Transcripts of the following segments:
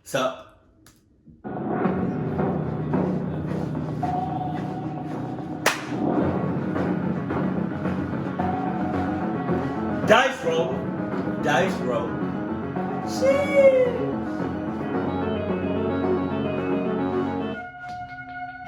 Sup? Dice roll. Dice roll. Sheesh.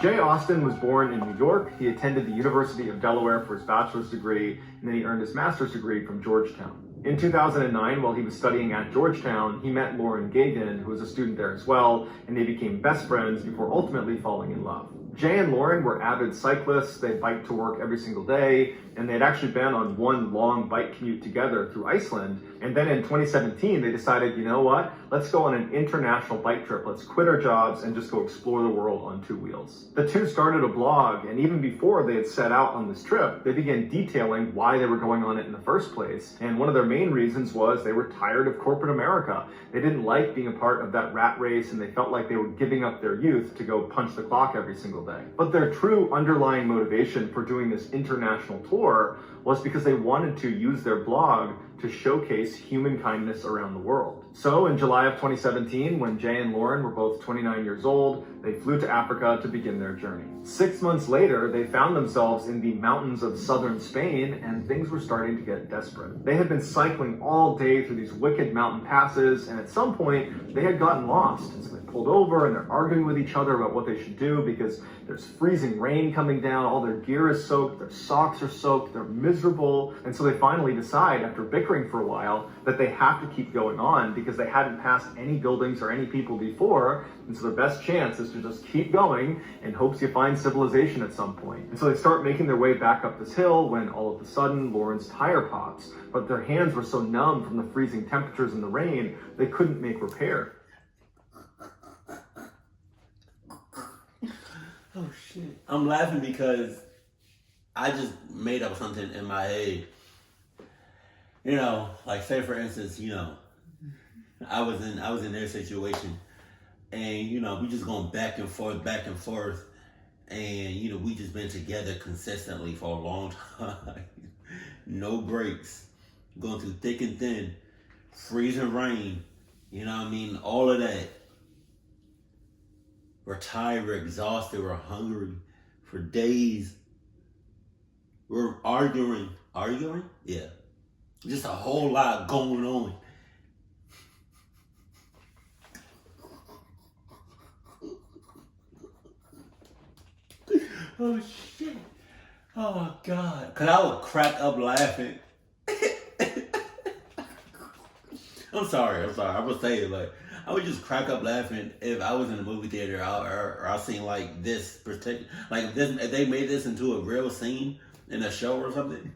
Jay Austen was born in New York. He attended the University of Delaware for his bachelor's degree, and then he earned his master's degree from Georgetown. In 2009, while he was studying at Georgetown, he met Lauren Gagin, who was a student there as well, and they became best friends before ultimately falling in love. Jay and Lauren were avid cyclists. They biked to work every single day, and they'd actually been on one long bike commute together through Iceland. And then in 2017, they decided, you know what? Let's go on an international bike trip. Let's quit our jobs and just go explore the world on two wheels. The two started a blog, and even before they had set out on this trip, they began detailing why they were going on it in the first place. And one of their main reasons was they were tired of corporate America. They didn't like being a part of that rat race, and they felt like they were giving up their youth to go punch the clock every single day. But their true underlying motivation for doing this international tour was because they wanted to use their blog to showcase human kindness around the world. So in July of 2017, when Jay and Lauren were both 29 years old, they flew to Africa to begin their journey. 6 months later, they found themselves in the mountains of southern Spain, and things were starting to get desperate. They had been cycling all day through these wicked mountain passes, and at some point, they had gotten lost. And so they pulled over, and they're arguing with each other about what they should do because there's freezing rain coming down, all their gear is soaked, their socks are soaked, they're miserable. And so they finally decide, after bickering for a while, that they have to keep going on because they hadn't passed any buildings or any people before. And so the best chance is to just keep going in hopes you find civilization at some point. And so they start making their way back up this hill when all of a sudden Lauren's tire pops, but their hands were so numb from the freezing temperatures and the rain, they couldn't make repair. Oh shit. I'm laughing because I just made up something in my head. You know, like say for instance, you know, I was in their situation, and you know, we just going back and forth, and you know, we just been together consistently for a long time. No breaks. Going through thick and thin, freezing rain, you know what I mean? All of that. We're tired, we're exhausted, we're hungry for days. We're arguing. Arguing? Yeah. Just a whole lot going on. Oh shit. Oh God. Cause I would crack up laughing. I'm sorry. I would say it, but I would just crack up laughing if I was in a movie theater or I seen like this particular, like this, if they made this into a real scene in a show or something.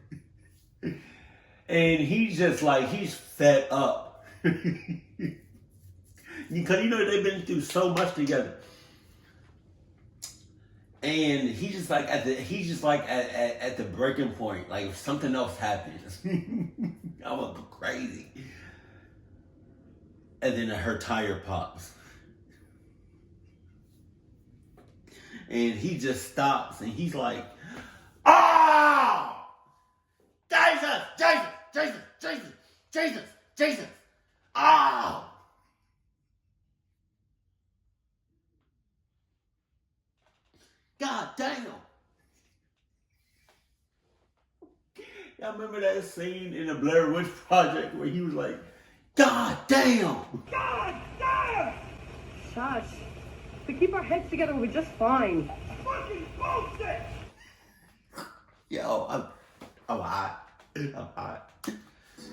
And he's just like, he's fed up. Because you know they've been through so much together. And he's just like at the breaking point. Like if something else happens, I would go crazy. And then her tire pops. And he just stops and he's like, "Ah! Jesus! Ah!" God damn. Y'all remember that scene in the Blair Witch Project where he was like, "God damn! God damn! Shush. If we keep our heads together, we'll be just fine. Fucking bullshit! Yo, I'm hot. I'm hot.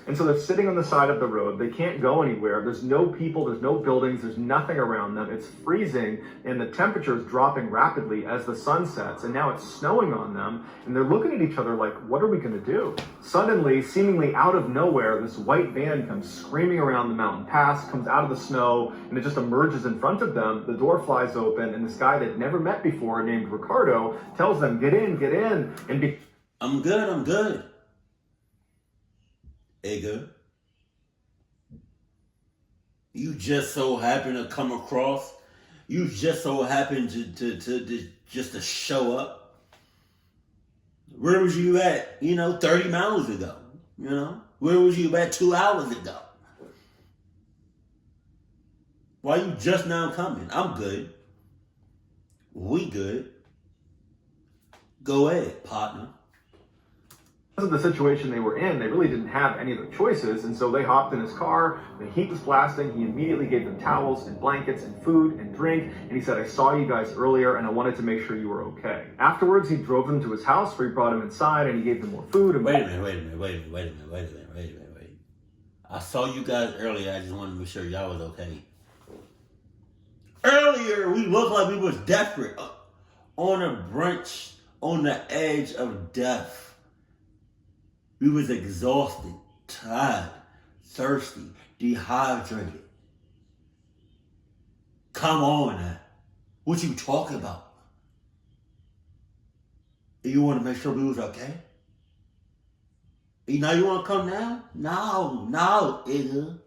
And so they're sitting on the side of the road. They can't go anywhere. There's no people, there's no buildings, there's nothing around them. It's freezing, and the temperature is dropping rapidly as the sun sets, and now it's snowing on them, and they're looking at each other like, what are we going to do? Suddenly, seemingly out of nowhere, this white van comes screaming around the mountain pass, comes out of the snow, and it just emerges in front of them. The door flies open, and this guy they'd never met before, named Ricardo, tells them, get in, and I'm good. Edgar, you just so happen to come across, you just so happen to show up. Where was you at, 30 miles ago? Where was you at 2 hours ago? Why you just now coming? I'm good. We good. Go ahead, partner. Because of the situation they were in, they really didn't have any other choices, and so they hopped in his car. The heat was blasting. He immediately gave them towels and blankets and food and drink, and he said, I saw you guys earlier and I wanted to make sure you were okay. Afterwards, he drove them to his house where he brought them inside and he gave them more food. And wait a minute. I saw you guys earlier. I just wanted to make sure y'all was okay. Earlier, we looked like we was desperate, on a brunch, on the edge of death. We was exhausted, tired, thirsty, dehydrated. Come on now. What you talking about? You want to make sure we was okay? Now you want to come now? No, nigga.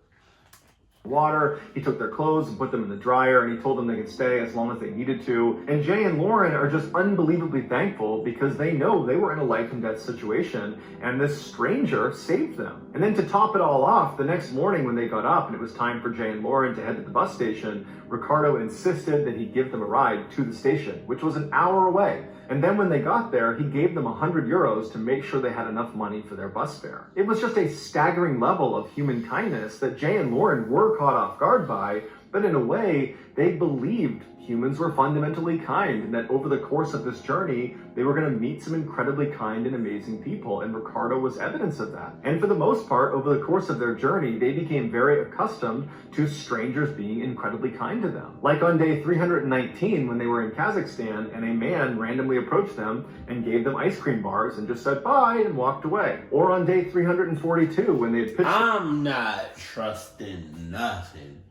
Water. He took their clothes and put them in the dryer, and he told them they could stay as long as they needed to. And Jay and Lauren are just unbelievably thankful because they know they were in a life and death situation, and this stranger saved them. And then to top it all off, the next morning when they got up and it was time for Jay and Lauren to head to the bus station, Ricardo insisted that he give them a ride to the station, which was an hour away. And then when they got there, he gave them 100 euros to make sure they had enough money for their bus fare. It was just a staggering level of human kindness that Jay and Lauren were caught off guard by, but in a way, they believed humans were fundamentally kind, and that over the course of this journey, they were going to meet some incredibly kind and amazing people, and Ricardo was evidence of that. And for the most part, over the course of their journey, they became very accustomed to strangers being incredibly kind to them. Like on day 319, when they were in Kazakhstan, and a man randomly approached them and gave them ice cream bars and just said bye and walked away. Or on day 342, when they had pitched... I'm not trusting nothing.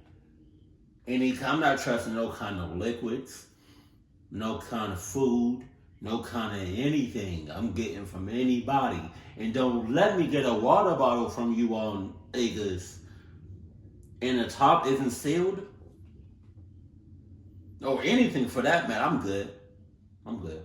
I'm not trusting no kind of liquids, no kind of food, no kind of anything I'm getting from anybody. And don't let me get a water bottle from you on August and the top isn't sealed. Or anything for that matter. I'm good.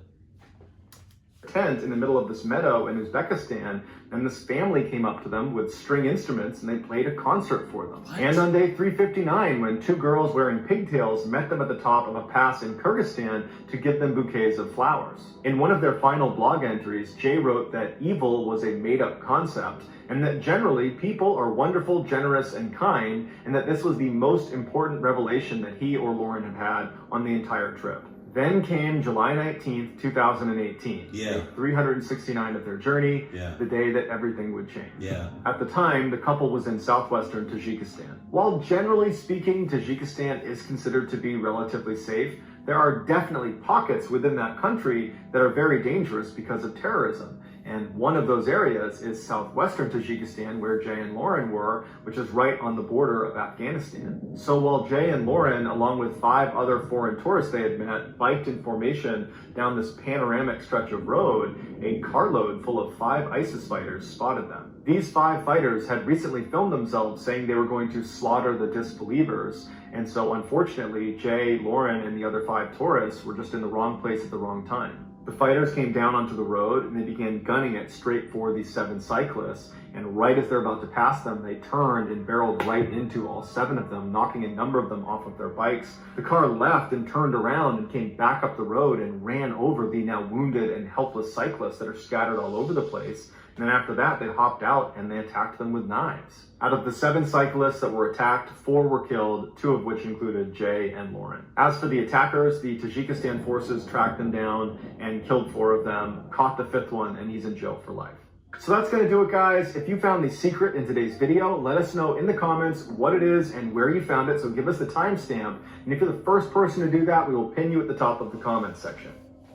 Tent in the middle of this meadow in Uzbekistan, and this family came up to them with string instruments and they played a concert for them. What? And on day 359, when two girls wearing pigtails met them at the top of a pass in Kyrgyzstan to give them bouquets of flowers. In one of their final blog entries, Jay wrote that evil was a made-up concept, and that generally people are wonderful, generous, and kind, and that this was the most important revelation that he or Lauren had had on the entire trip. Then came July 19th, 2018, day 369 of their journey, the day that everything would change. At the time, the couple was in southwestern Tajikistan. While generally speaking, Tajikistan is considered to be relatively safe, there are definitely pockets within that country that are very dangerous because of terrorism. And one of those areas is southwestern Tajikistan, where Jay and Lauren were, which is right on the border of Afghanistan. So while Jay and Lauren, along with 5 other foreign tourists they had met, biked in formation down this panoramic stretch of road, a carload full of 5 ISIS fighters spotted them. These 5 fighters had recently filmed themselves saying they were going to slaughter the disbelievers. And so unfortunately, Jay, Lauren, and the other 5 tourists were just in the wrong place at the wrong time. The fighters came down onto the road and they began gunning it straight for these 7 cyclists. And right as they're about to pass them, they turned and barreled right into all 7 of them, knocking a number of them off of their bikes. The car left and turned around and came back up the road and ran over the now wounded and helpless cyclists that are scattered all over the place. And then after that, they hopped out and they attacked them with knives. Out of the 7 cyclists that were attacked, 4 were killed, 2 of which included Jay and Lauren. As for the attackers, the Tajikistan forces tracked them down and killed 4 of them, caught the 5th one, and he's in jail for life. So that's going to do it, guys. If you found the secret in today's video, let us know in the comments what it is and where you found it. So give us the timestamp. And if you're the first person to do that, we will pin you at the top of the comments section.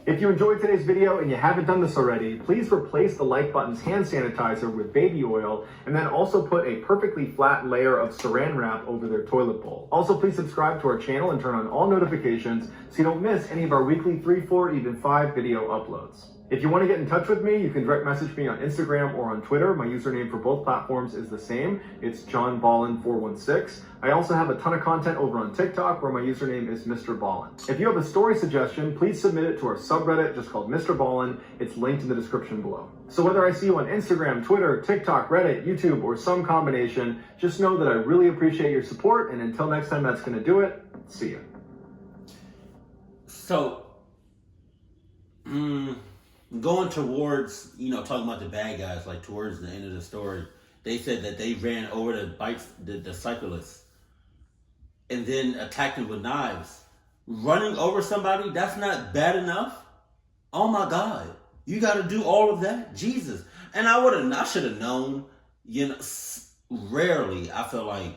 If you enjoyed today's video and you haven't done this already, please replace the like button's hand sanitizer with baby oil, and then also put a perfectly flat layer of saran wrap over their toilet bowl. Also, please subscribe to our channel and turn on all notifications so you don't miss any of our weekly 3, 4, even 5 video uploads. If you want to get in touch with me, you can direct message me on Instagram or on Twitter. My username for both platforms is the same. It's JohnBallen416. I also have a ton of content over on TikTok where my username is MrBallen. If you have a story suggestion, please submit it to our subreddit just called MrBallen. It's linked in the description below. So whether I see you on Instagram, Twitter, TikTok, Reddit, YouTube, or some combination, just know that I really appreciate your support. And until next time, that's going to do it. See ya. So, going towards, talking about the bad guys, like towards the end of the story, they said that they ran over the cyclists and then attacked them with knives. Running over somebody, that's not bad enough? Oh my God. You got to do all of that? Jesus. And I should have known, rarely I feel like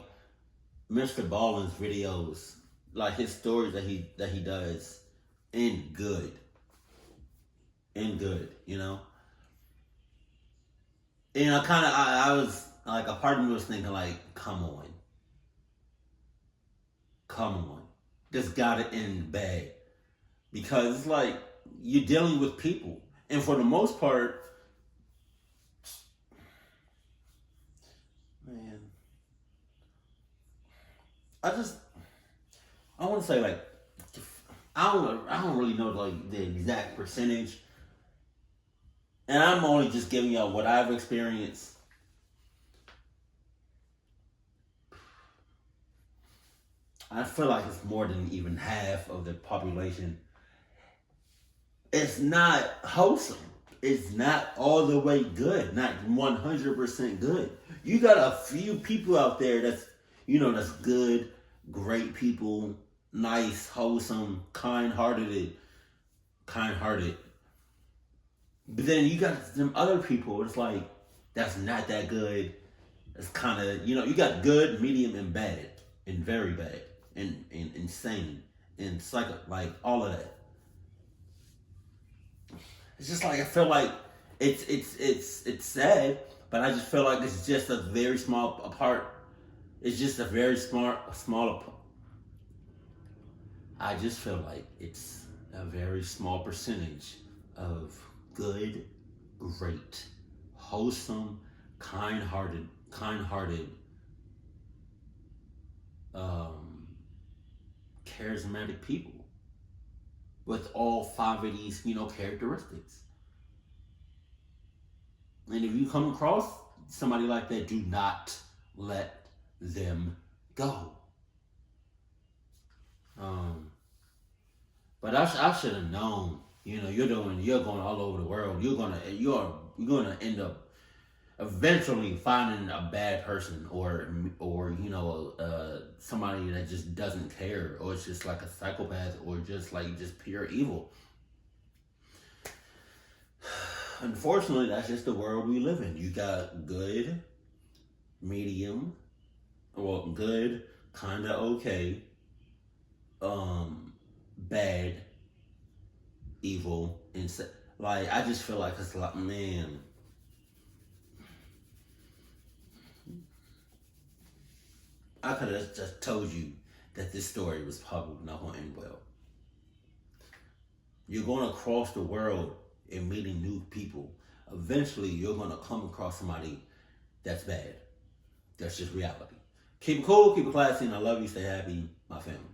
MrBallen's videos, like his stories that he does, end good. And I was like, a part of me was thinking like, come on, this gotta end bad, because it's like you're dealing with people, and for the most part, man, I want to say like, I don't really know like the exact percentage. And I'm only just giving y'all what I've experienced. I feel like it's more than even half of the population. It's not wholesome. It's not all the way good. Not 100% good. You got a few people out there that's good, great people, nice, wholesome, kind-hearted. But then you got them other people, it's like, that's not that good. It's kind of, you got good, medium, and bad, and very bad, and insane, and like all of that. It's just like, I feel like it's sad, but I just feel like it's just a very small part. It's just a very small. I just feel like it's a very small percentage of good, great, wholesome, kind-hearted, charismatic people with all 5 of these, characteristics. And if you come across somebody like that, do not let them go. But I should have known. You're going all over the world. You're gonna end up eventually finding a bad person, or somebody that just doesn't care, or it's just like a psychopath, or just pure evil. Unfortunately, that's just the world we live in. You got good, medium, well, good, kinda okay, bad, evil, insane. Like, I just feel like it's like, man, I could have just told you that this story was probably not going to end well. You're going across the world and meeting new people. Eventually, you're going to come across somebody that's bad. That's just reality. Keep it cool, keep it classy, and I love you. Stay happy, my family.